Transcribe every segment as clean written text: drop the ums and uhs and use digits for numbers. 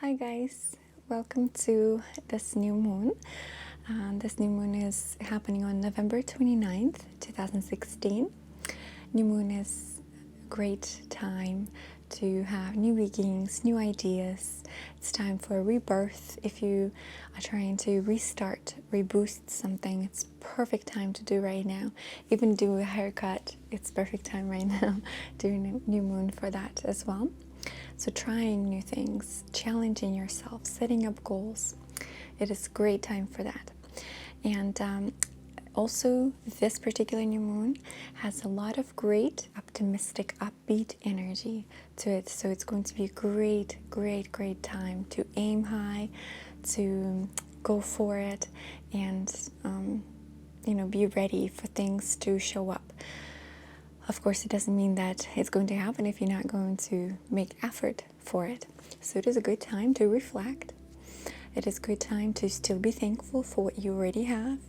Hi guys, welcome to this new moon. This new moon is happening on November 29th, 2016. New moon is a great time to have new beginnings, new ideas. It's time for a rebirth. If you are trying to restart, reboost something, it's perfect time to do right now. Even do a haircut, it's perfect time right now during new moon for that as well. So trying new things, challenging yourself, setting up goals. It is a great time for that. And also, this particular new moon has a lot of great, optimistic, upbeat energy to it. So it's going to be a great, great, great time to aim high, to go for it, and be ready for things to show up. Of course, it doesn't mean that it's going to happen if you're not going to make effort for it. So it is a good time to reflect. It is a good time to still be thankful for what you already have,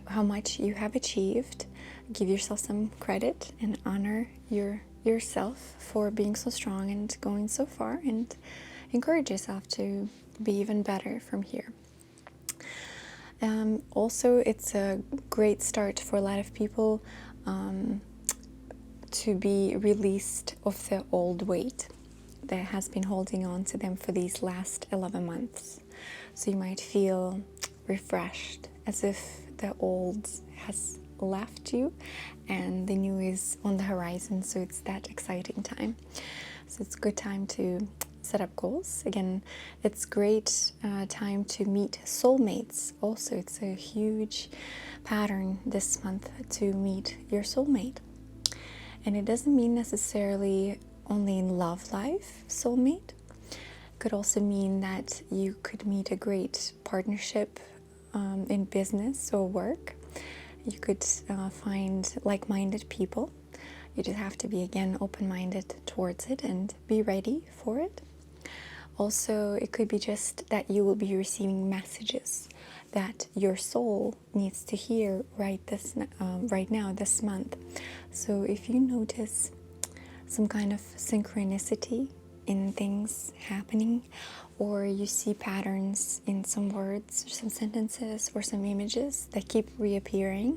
how much you have achieved. Give yourself some credit and honor yourself for being so strong and going so far, and encourage yourself to be even better from here. Also, it's a great start for a lot of people to be released of the old weight that has been holding on to them for these last 11 months. So you might feel refreshed, as if the old has left you and the new is on the horizon. So it's that exciting time. So it's a good time to set up goals. Again, it's great time to meet soulmates. Also, it's a huge pattern this month to meet your soulmate. And it doesn't mean necessarily only in love life soulmate. It could also mean that you could meet a great partnership in business or work. You could find like-minded people. You just have to be, again, open-minded towards it and be ready for it. Also, it could be just that you will be receiving messages that your soul needs to hear right now, this month. So if you notice some kind of synchronicity in things happening, or you see patterns in some words, some sentences, or some images that keep reappearing,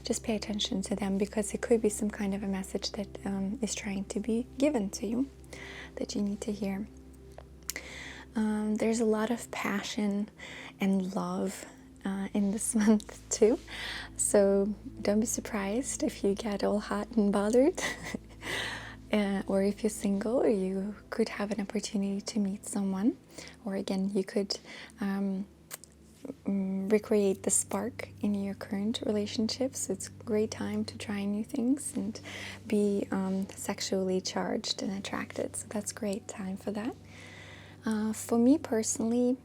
just pay attention to them, because it could be some kind of a message that is trying to be given to you that you need to hear. There's a lot of passion and love in this month too, so don't be surprised if you get all hot and bothered. Or if you're single, you could have an opportunity to meet someone, or again, you could recreate the spark in your current relationships. It's a great time to try new things and be sexually charged and attracted, so that's a great time for that. For me personally,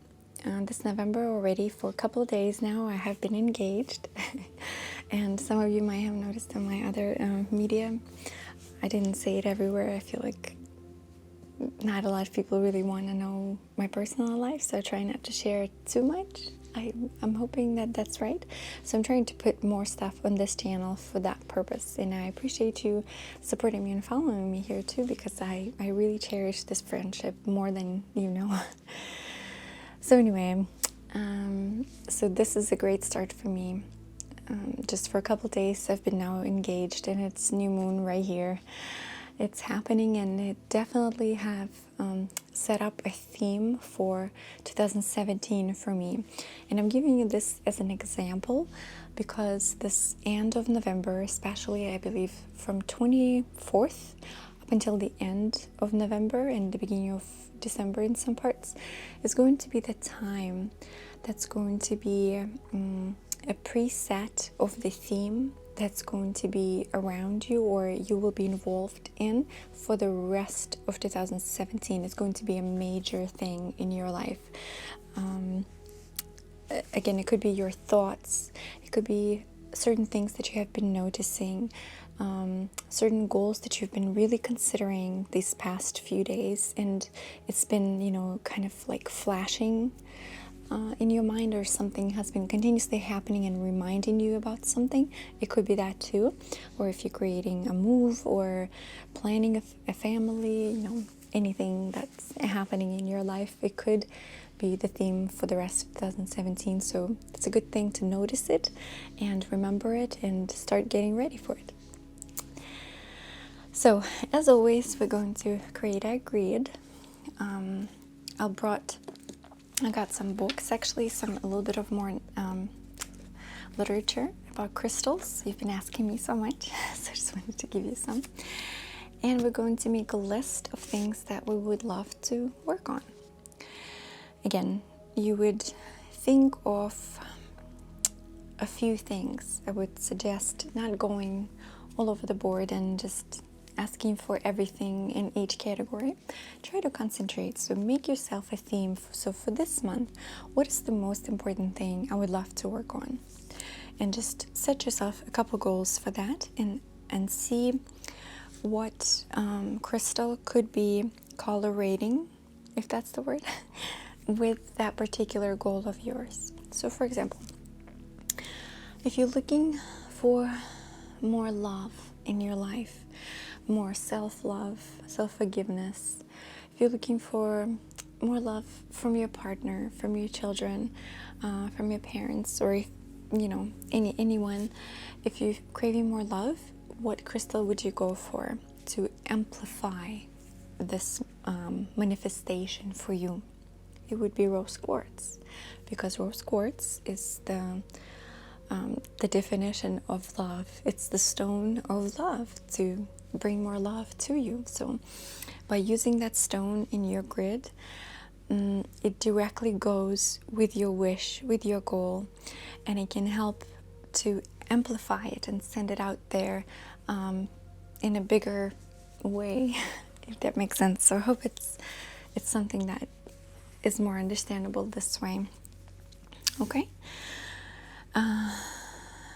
this November already, for a couple of days now, I have been engaged. And some of you might have noticed on my other media, I didn't say it everywhere. I feel like not a lot of people really want to know my personal life, so I try not to share it too much. I'm hoping that that's right. So I'm trying to put more stuff on this channel for that purpose, and I appreciate you supporting me and following me here too, because I really cherish this friendship more than you know. So anyway, so this is a great start for me. Just for a couple days I've been now engaged, and it's new moon right here. It's happening, and it definitely have set up a theme for 2017 for me. And I'm giving you this as an example because this end of November, especially I believe from 24th up until the end of November and the beginning of December in some parts, is going to be the time that's going to be a preset of the theme that's going to be around you, or you will be involved in for the rest of 2017. It's going to be a major thing in your life. Again, it could be your thoughts, it could be certain things that you have been noticing, certain goals that you've been really considering these past few days, and it's been, kind of like flashing in your mind, or something has been continuously happening and reminding you about something. It could be that too. Or if you're creating a move or planning a family, anything that's happening in your life. It could be the theme for the rest of 2017, so it's a good thing to notice it and remember it and start getting ready for it. So as always, we're going to create our grid. I got some books, actually, a little bit of more literature about crystals. You've been asking me so much, so I just wanted to give you some. And we're going to make a list of things that we would love to work on. Again, you would think of a few things. I would suggest not going all over the board and just asking for everything in each category. Try to concentrate. So make yourself a theme. So for this month, what is the most important thing I would love to work on? And just set yourself a couple goals for that, and see what crystal could be color rating, if that's the word, with that particular goal of yours. So for example, if you're looking for more love in your life, more self-love, self-forgiveness, if you're looking for more love from your partner, from your children, from your parents, or if, anyone, if you're craving more love, what crystal would you go for to amplify this manifestation for you? It would be rose quartz, because rose quartz is the definition of love. It's the stone of love to bring more love to you. So by using that stone in your grid, it directly goes with your wish, with your goal, and it can help to amplify it and send it out there in a bigger way, if that makes sense. So I hope it's something that is more understandable this way. Okay,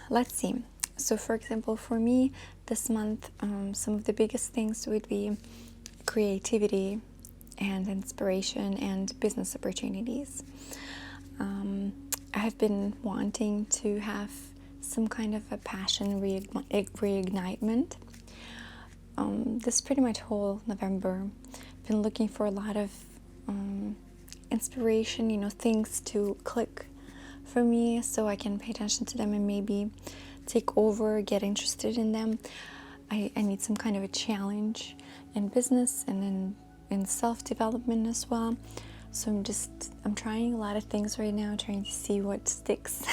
let's see. So for example, for me this month, some of the biggest things would be creativity and inspiration and business opportunities. I have been wanting to have some kind of a passion reignitement. This pretty much whole November, I've been looking for a lot of inspiration, things to click for me so I can pay attention to them and maybe take over, get interested in them. I need some kind of a challenge in business and in self-development as well. So I'm trying a lot of things right now, trying to see what sticks.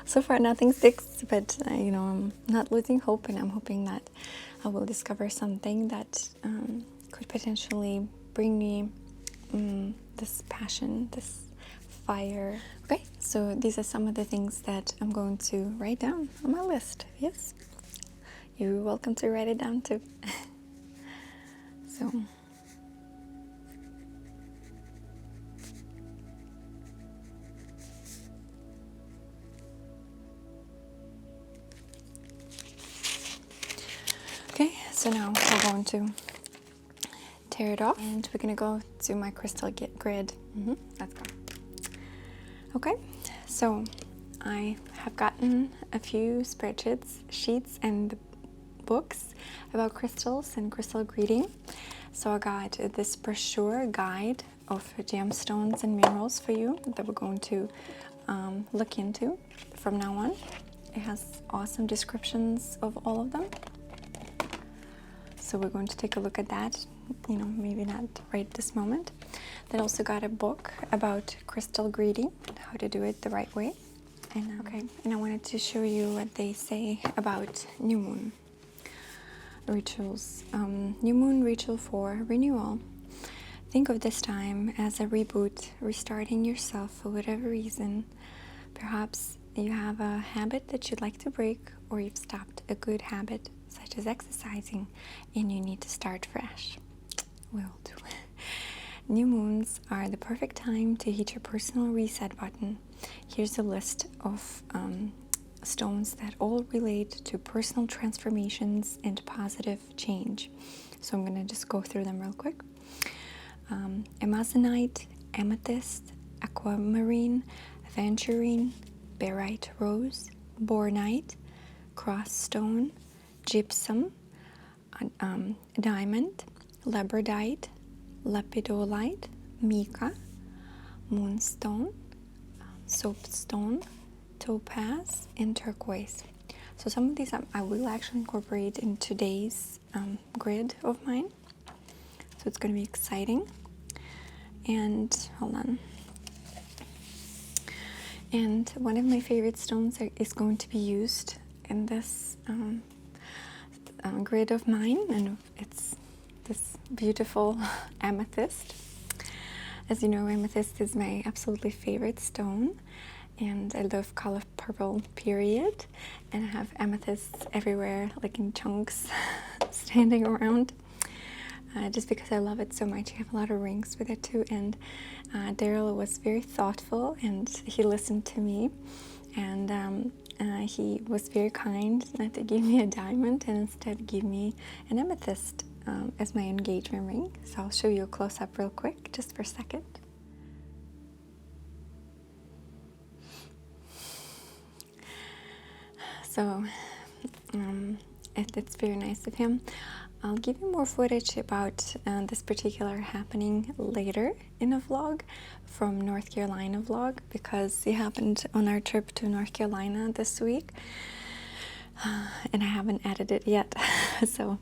So far nothing sticks, but I'm not losing hope, and I'm hoping that I will discover something that could potentially bring me this passion, this fire. Okay, so these are some of the things that I'm going to write down on my list. Yes, you're welcome to write it down too. So okay, so now we're going to tear it off, and we're going to go to my crystal grid. Let's go. Okay, so I have gotten a few spreadsheets and books about crystals and crystal reading. So I got this brochure guide of gemstones and minerals for you that we're going to look into from now on. It has awesome descriptions of all of them. So we're going to take a look at that, maybe not right this moment. Then also got a book about crystal greeting, how to do it the right way. And I wanted to show you what they say about new moon rituals. New moon ritual for renewal. Think of this time as a reboot, restarting yourself for whatever reason. Perhaps you have a habit that you'd like to break, or you've stopped a good habit such as exercising, and you need to start fresh. Will do. New moons are the perfect time to hit your personal reset button. Here's a list of stones that all relate to personal transformations and positive change. So I'm going to just go through them real quick. Amazonite, amethyst, aquamarine, aventurine, barite rose, bornite, cross stone, gypsum, diamond, labradorite, lepidolite, mica, moonstone, soapstone, topaz, and turquoise. So some of these I will actually incorporate in today's grid of mine. So it's going to be exciting. And hold on. And one of my favorite stones is going to be used in this grid of mine, and it's this beautiful amethyst. As you know, amethyst is my absolutely favorite stone, and I love color purple, period. And I have amethysts everywhere, like in chunks, standing around. Just because I love it so much. I have a lot of rings with it too, and Daryl was very thoughtful, and he listened to me, and he was very kind not to give me a diamond and instead give me an amethyst as my engagement ring. So I'll show you a close-up real quick, just for a second. So it's very nice of him. I'll give you more footage about this particular happening later in a vlog from North Carolina vlog, because it happened on our trip to North Carolina this week, and I haven't edited it yet. So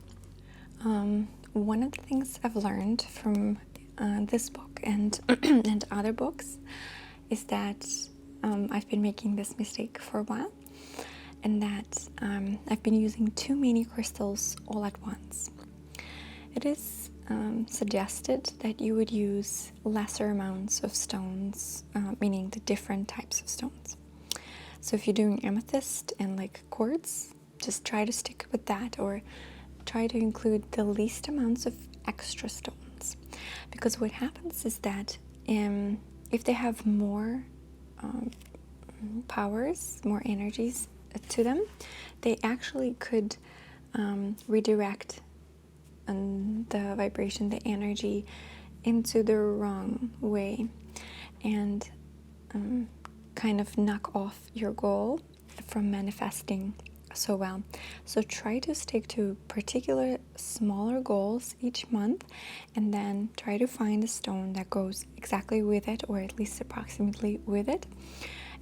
one of the things I've learned from this book and and other books is that I've been making this mistake for a while, and that I've been using too many crystals all at once. It is suggested that you would use lesser amounts of stones, meaning the different types of stones. So if you're doing amethyst and like quartz, just try to stick with that, or try to include the least amounts of extra stones. Because what happens is that if they have more powers, more energies to them, they actually could redirect the vibration, the energy, into the wrong way, and kind of knock off your goal from manifesting so well. So try to stick to particular smaller goals each month, and then try to find a stone that goes exactly with it, or at least approximately with it,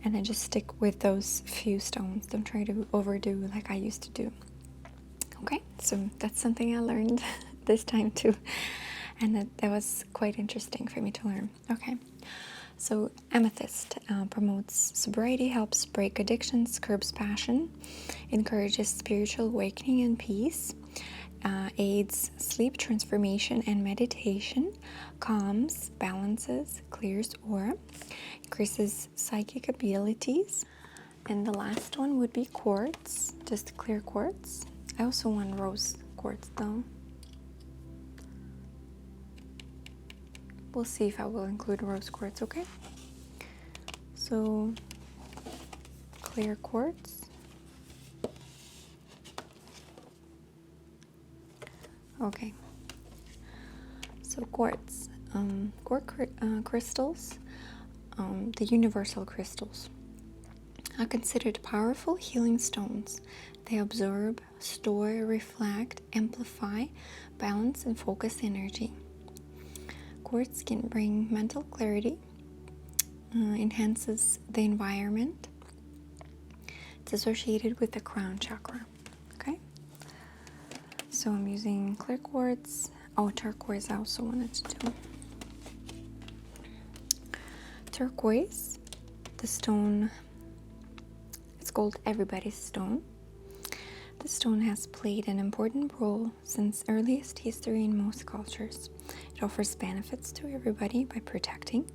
and then just stick with those few stones. Don't try to overdo like I used to do. Okay, so that's something I learned this time too, and that was quite interesting for me to learn. Okay, so amethyst promotes sobriety, helps break addictions, curbs passion, encourages spiritual awakening and peace, aids sleep transformation and meditation, calms, balances, clears aura, increases psychic abilities. And the last one would be quartz, just clear quartz. I also want rose quartz though. We'll see if I will include rose quartz, okay? So, clear quartz. Okay. So quartz. Crystals, the universal crystals, are considered powerful healing stones. They absorb, store, reflect, amplify, balance, and focus energy. Quartz can bring mental clarity, enhances the environment. It's associated with the crown chakra. Okay? So I'm using clear quartz. Oh, turquoise I also wanted to do. Turquoise, the stone, it's called everybody's stone. The stone has played an important role since earliest history in most cultures. It offers benefits to everybody by protecting,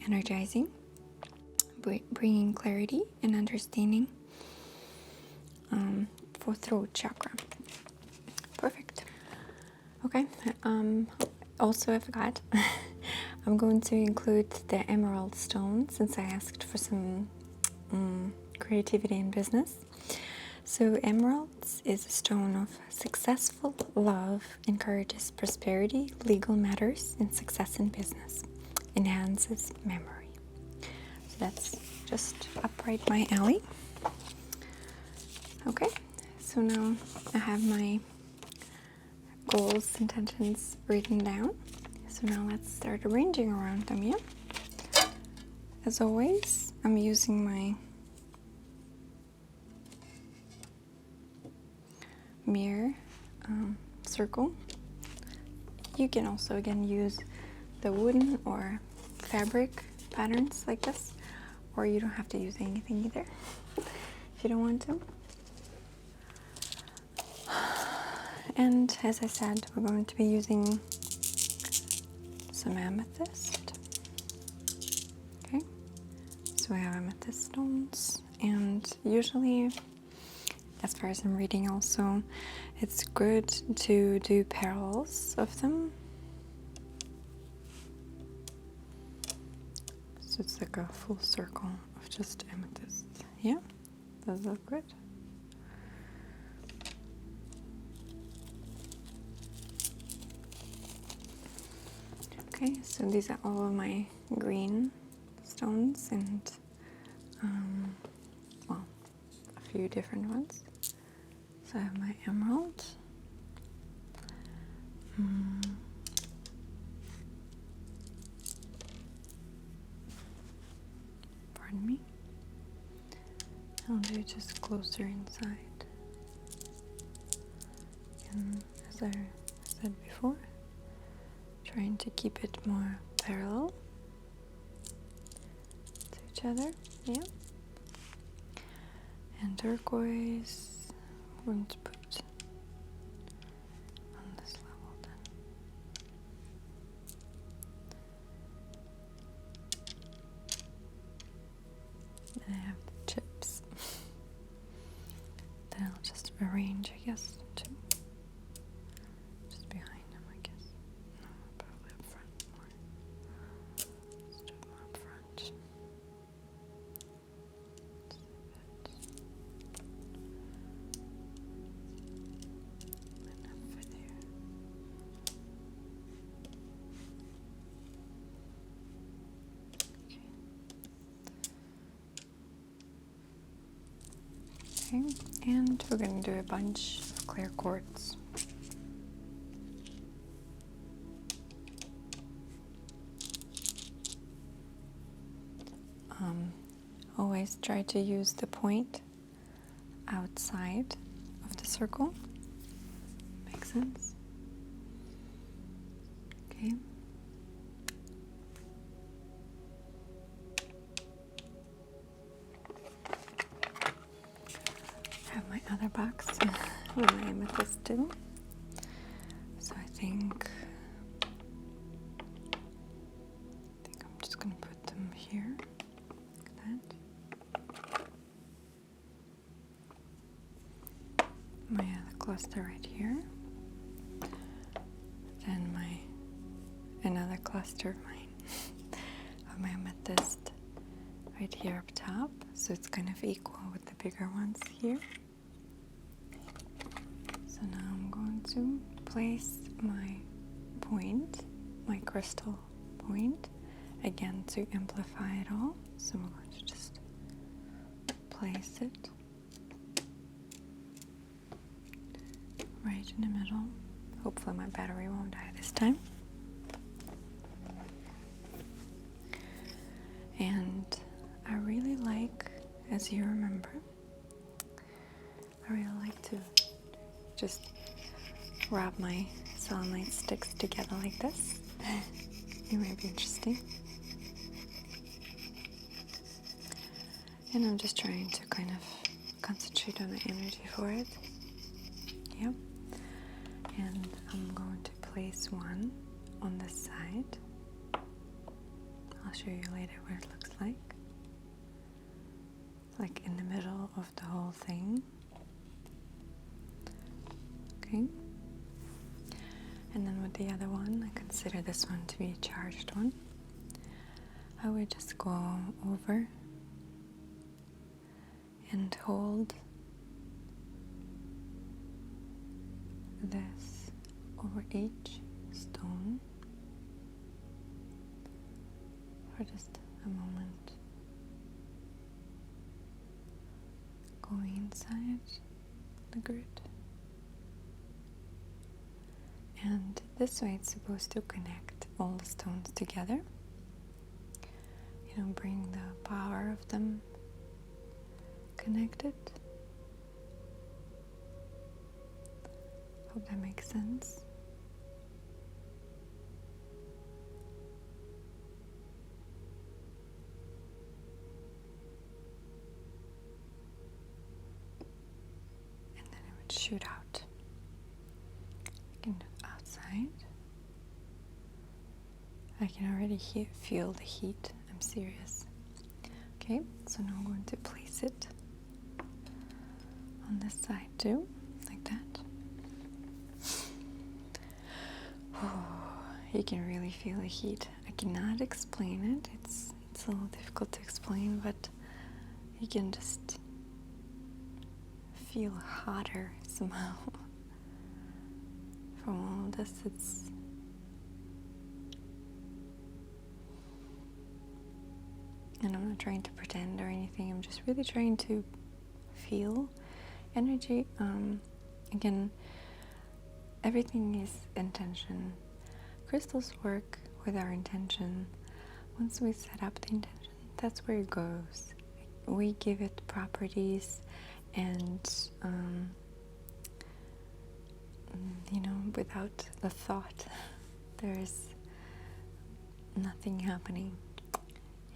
energizing, bringing clarity and understanding for throat chakra. Perfect. Okay. Also, I forgot. I'm going to include the emerald stone, since I asked for some creativity in business. So emeralds is a stone of successful love, encourages prosperity, legal matters, and success in business, enhances memory. So that's just up right my alley. Okay, so now I have my goals, intentions written down. So now let's start arranging around them, yeah? As always, I'm using my mirror circle. You can also again use the wooden or fabric patterns like this, or you don't have to use anything either if you don't want to. And as I said, we're going to be using some amethyst. Okay, so we have amethyst stones, and usually, as far as I'm reading also, it's good to do parallels of them. So it's like a full circle of just amethyst. Yeah, does that look good? Okay, so these are all of my green stones and, well, a few different ones. So I have my emerald. Pardon me. I'll do it just closer inside. And as I said before, trying to keep it more parallel to each other, yeah. And turquoise, I'm going to put on this level then. And I have the chips. Then I'll just arrange, I guess, too. Just behind them, I guess. No, probably up front more. Let's do it more up front. Enough for there. Okay, and we're going to do a bunch of clear quartz. Always try to use the point outside of the circle. Makes sense? Okay. I have my other box with my amethyst too. So I think I'm just going to put them here. Like that. My other cluster right here. Then another cluster of mine of my amethyst right here up top. So it's kind of equal with the bigger ones here. So now I'm going to place my point, my crystal point, again to amplify it all. So we're going to just place it right in the middle. Hopefully my battery won't die this time. And I really like, as you remember, I really like to just wrap my selenite sticks together like this. It might be interesting. And I'm just trying to kind of concentrate on the energy for it. Yep. And I'm going to place one on this side. I'll show you later what it looks like in the middle of the whole thing. Okay. And then with the other one, I consider this one to be a charged one. I would just go over and hold this over each stone for just a moment. Going inside the grid. And this way it's supposed to connect all the stones together. Bring the power of them connected. Hope that makes sense. And then it would shoot out. Outside. I can already feel the heat. I'm serious. Okay, so now I'm going to place it on this side too, like that. Oh, you can really feel the heat. I cannot explain it. It's a little difficult to explain, but you can just feel hotter somehow. From all of this, and I'm not trying to pretend or anything. I'm just really trying to feel energy. Again, everything is intention. Crystals work with our intention. Once we set up the intention, that's where it goes. We give it properties, and without the thought, there's nothing happening.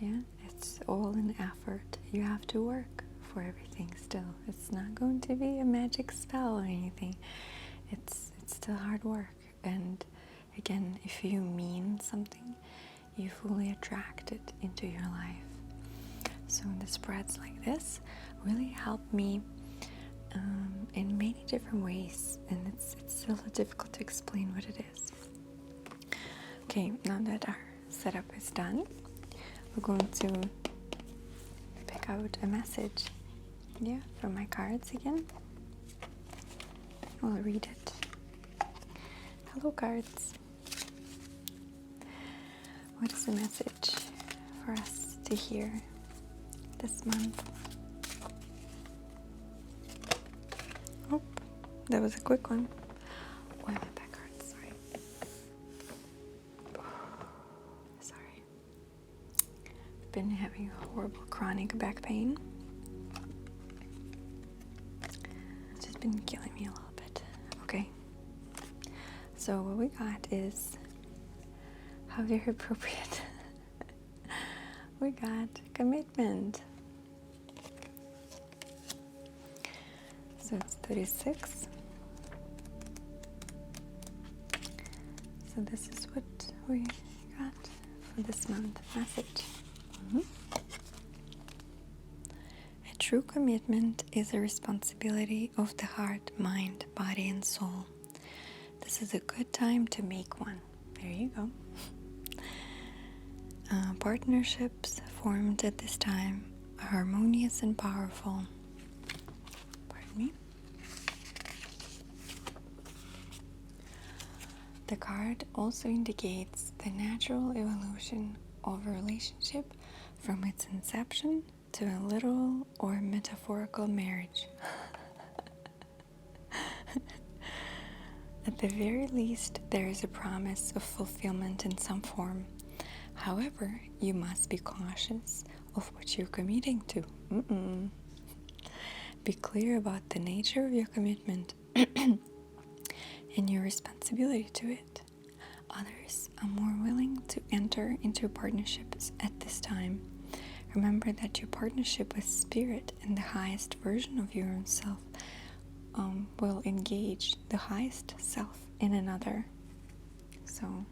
Yeah, it's all an effort. You have to work for everything still. It's not going to be a magic spell or anything. It's still hard work. And again, if you mean something, you fully attract it into your life. So the spreads like this really help me in many different ways, and it's still difficult to explain what it is. Okay, now that our setup is done, we're going to pick out a message, from my cards again. I'll read it. Hello, cards. What is the message for us to hear this month? Oh, that was a quick one. Why am I back cards? Sorry. I've been having a horrible chronic back pain. It's just been killing me a little bit. Okay. So what we got is how very appropriate. We got commitment. So it's 36. So this is what we got for this month message. A true commitment is a responsibility of the heart, mind, body, and soul. This is a good time to make one. There you go. Partnerships formed at this time are harmonious and powerful. Pardon me. The card also indicates the natural evolution of a relationship from its inception to a literal or metaphorical marriage. At the very least, there is a promise of fulfillment in some form. However, you must be cautious of what you're committing to. Be clear about the nature of your commitment and your responsibility to it. Others are more willing to enter into partnerships at this time. Remember that your partnership with spirit and the highest version of your own self will engage the highest self in another. So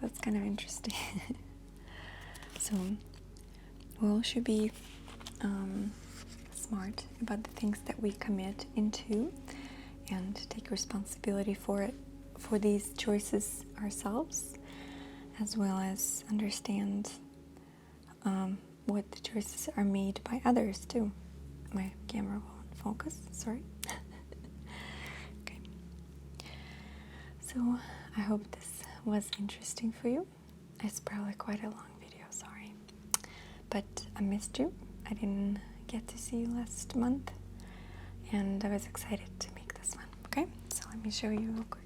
that's kind of interesting. So we all should be smart about the things that we commit into and take responsibility for these choices ourselves, as well as understand what the choices are made by others too. My camera won't focus, sorry. Okay. So I hope this was interesting for you. It's probably quite a long video, sorry. But I missed you. I didn't get to see you last month, and I was excited to make this one. Okay, so let me show you real quick.